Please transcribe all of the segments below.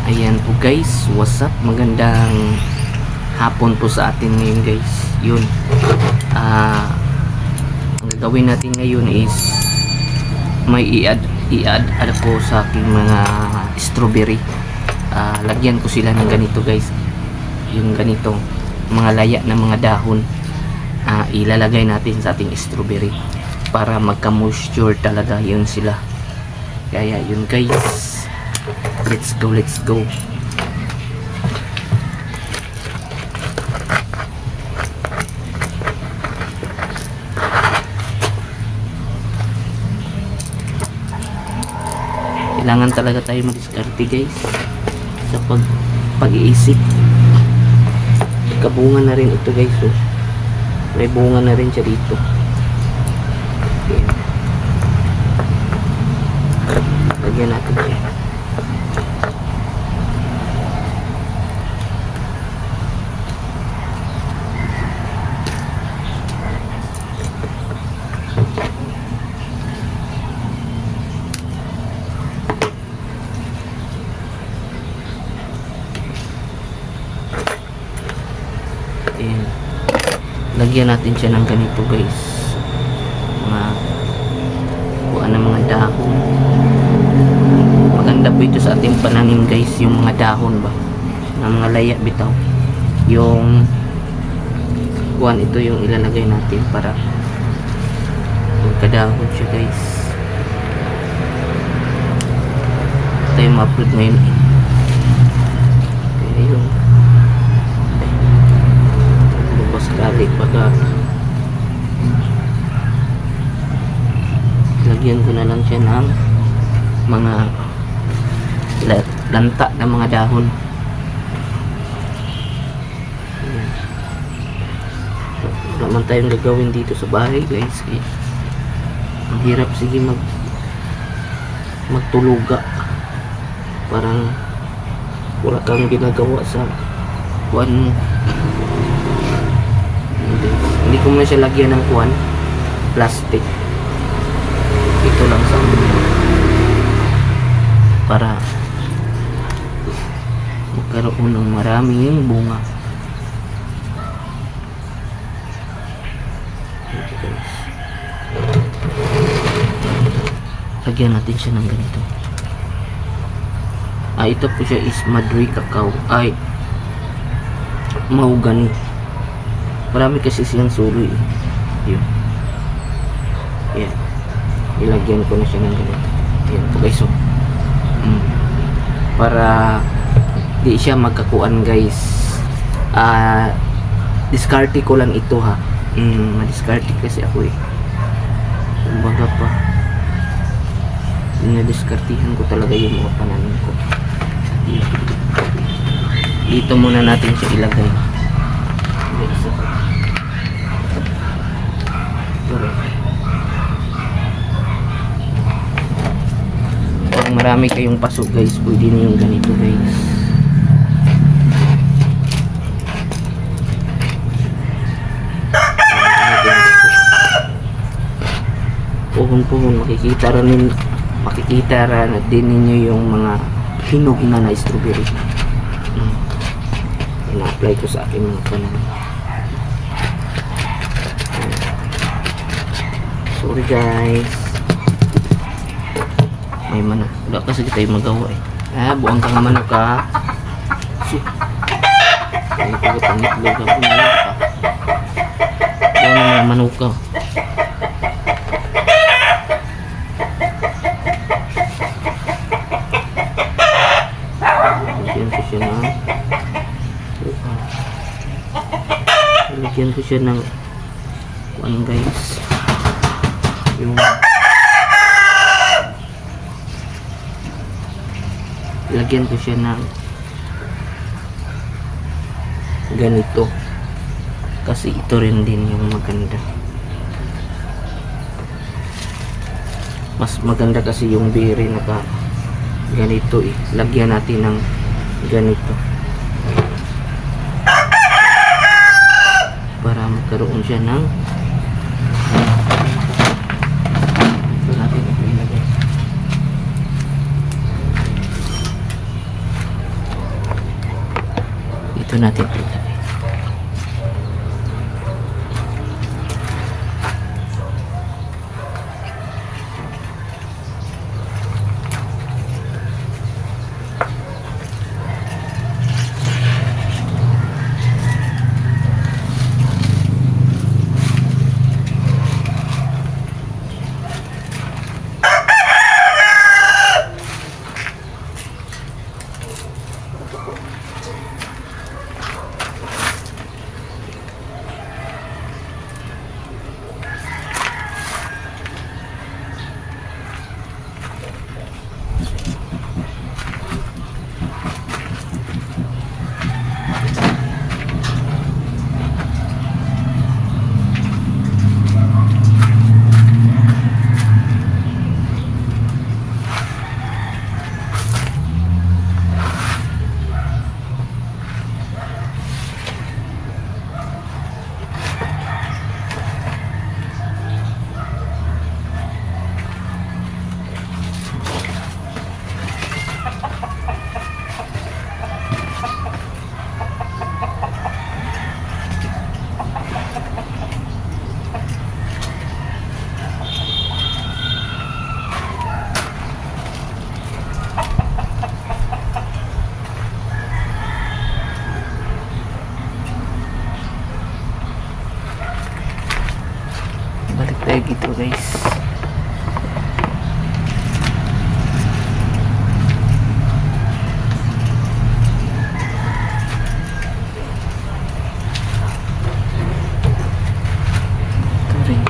Ayan po guys, what's up? Magandang hapon po sa atin ngayon guys. Yun, ang gagawin natin ngayon is may i-add ako sa aking mga strawberry. Lagyan ko sila ng ganito guys, yung ganito, mga laya na mga dahon. Ilalagay natin sa ating strawberry para magka-moisture talaga yun sila. Kaya yun guys, let's go. Kailangan talaga tayo madiskarte guys sa pag-iisip. Kabunga na rin ito guys, oh. May bunga na rin siya dito. Ayan. Lagyan natin siya. Ayan. Lagyan natin siya ng ganito guys, mga kuha ng mga dahon. Maganda po ito sa ating pananim guys, yung mga dahon ba ng mga laya bitaw. Yung kuhan, ito yung ilalagay natin para magkadahon siya guys. Ito yung ma-upload ngayon. Kaya yun, sekali pagka lagyan ko na lang siya ng mga lanta ng mga dahon. Ayan. Wala man tayong gagawin dito sa bahay guys, kaya ang hirap sige magtuluga, parang wala kang ginagawa sa kuwan mo. Hindi ko muna siya lagyan ng kuwan, plastic. Ito lang sa para magkaroon ng maraming bunga. Lagyan natin siya ng ganito. Ito po siya is Madri cacao, ay mahogany. Marami kasi siyang suloy. Yun. Yan. Ilagyan ko na siya ng ganito. Yan po guys. So, para di siya magkakuan guys. Diskarte ko lang ito ha. Madiskarte kasi ako eh. Kumbaga pa, dinadiskartihan ko talaga yung mga pananim ko. Dito muna natin siya ilagay. Kung marami kayong pasok guys, pwede na yung ganito guys. Puhon makikita rin at din ninyo yung mga hinog na strawberry. Ina-apply ko sa aking mga pananim. Sorry guys, may manok. Wala kasi tayo magawa eh. Buang ka nga manok ka. Ay, pagkapangitlog ka po manok ka. Buang nga manok ka. Lagyan ko siya ng ano guys, yung lagyan ko siya ng ganito kasi ito rin din yung maganda. Mas maganda kasi yung berry na ganito eh. Lagyan natin ng ganito para magkaroon siya ng Dito natin ilagay. Balik tayo dito guys. Ito rin.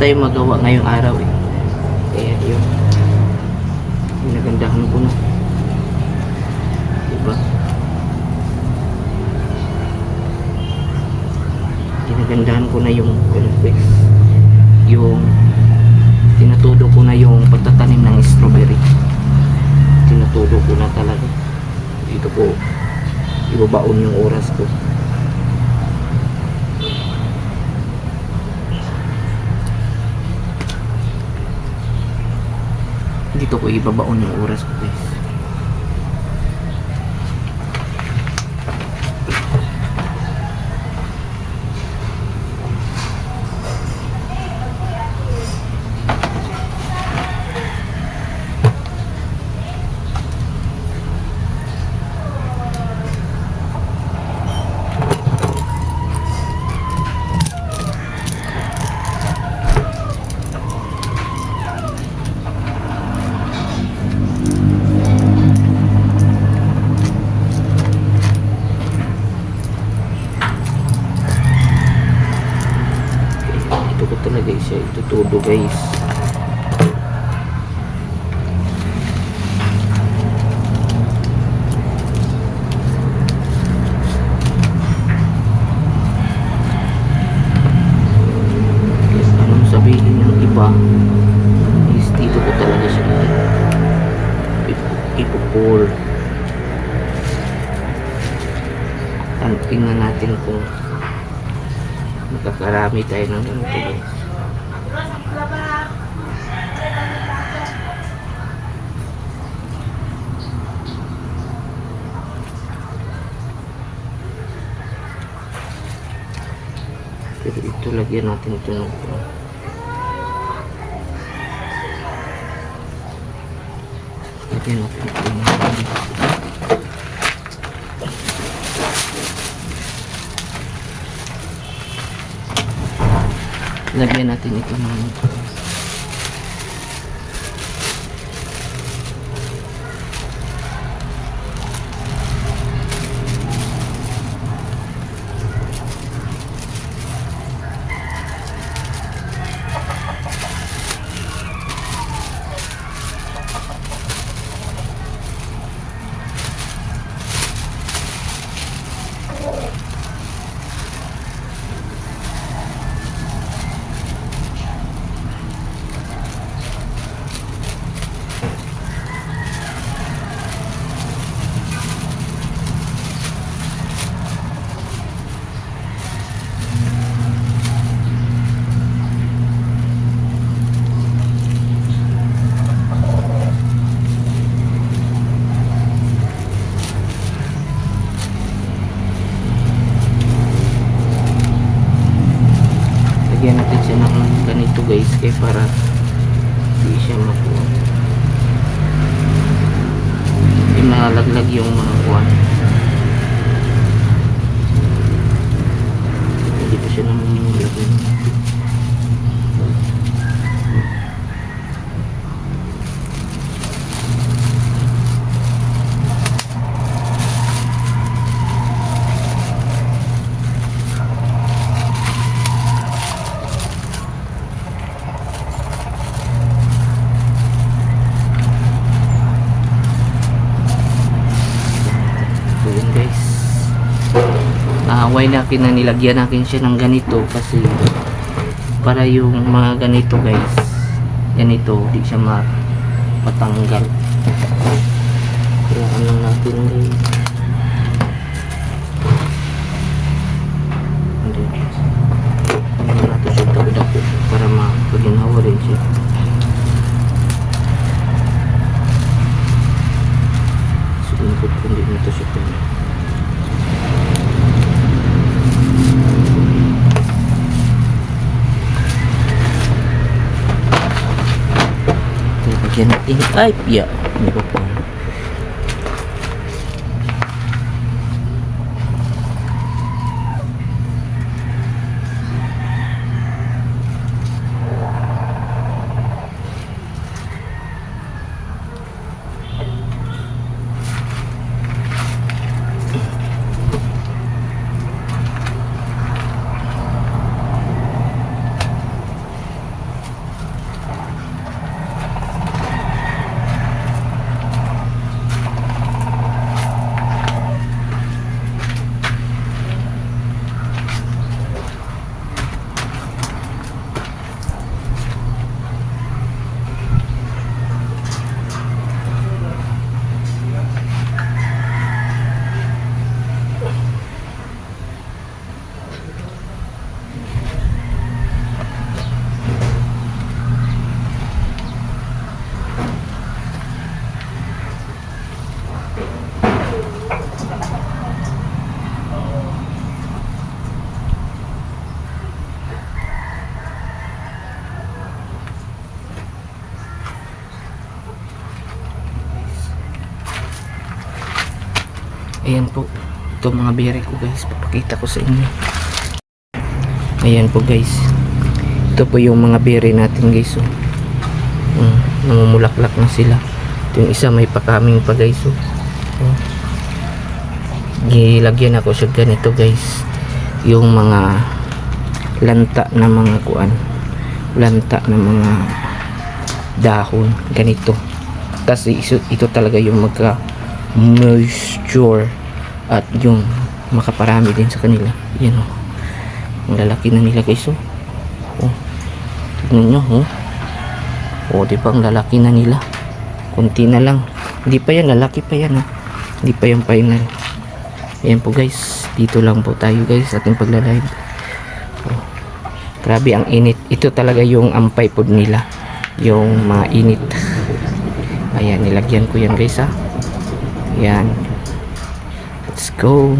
Tayo magawa ngayong araw eh. Kaya yun, nagandahan ko na, diba? Ginagandahan ko na yung tinatudo ko na yung pagtatanim ng strawberry. Tinatudo ko na talaga. Dito ko ibabaon yung oras ko. Dito ko ibabaon yung oras ko guys. Talaga siya itutudo guys. Anong sabihin ng iba is dito ko talaga siya ipupul. Tingnan natin kung makakarami tayo ng ganito guys. Pero ito lagyan natin ito ng lagyan natin ito ng lagyan natin ito ng lagyan natin siya ng ganito guys kaya para hindi siya makuha, hindi malaglag yung mga kuwan, hindi pa siya naman lagyan. Why natin na nilagyan natin siya ng ganito kasi para yung mga ganito guys, ganito di siya matanggal. Kaya ano natin guys, ano natin siya dako-dako para mapaginawa rin siya. Sumikot kung di nito siya pala. Lagyan natin ay piya, hindi pa po. Ayan po, ito mga bere ko guys, papakita ko sa inyo. Ayan po guys, ito po yung mga bere natin guys. Namumulaklak na sila. Ito yung isa may pakaming pa guys. Gilagyan ako siya ganito guys, yung mga lanta na mga kuan, lanta na mga dahon ganito, kasi ito talaga yung magka moisture at yung makaparami din sa kanila. Yan o, ang lalaki na nila guys. Tignan nyo diba ang lalaki na nila, kunti na lang, hindi pa yan, lalaki pa yan hindi pa yung final. Ayan po guys, dito lang po tayo guys ating pagla-live. Grabe ang init, ito talaga yung ampay pod nila, yung mga init. Ayan, nilagyan ko yan guys Yan, let's go.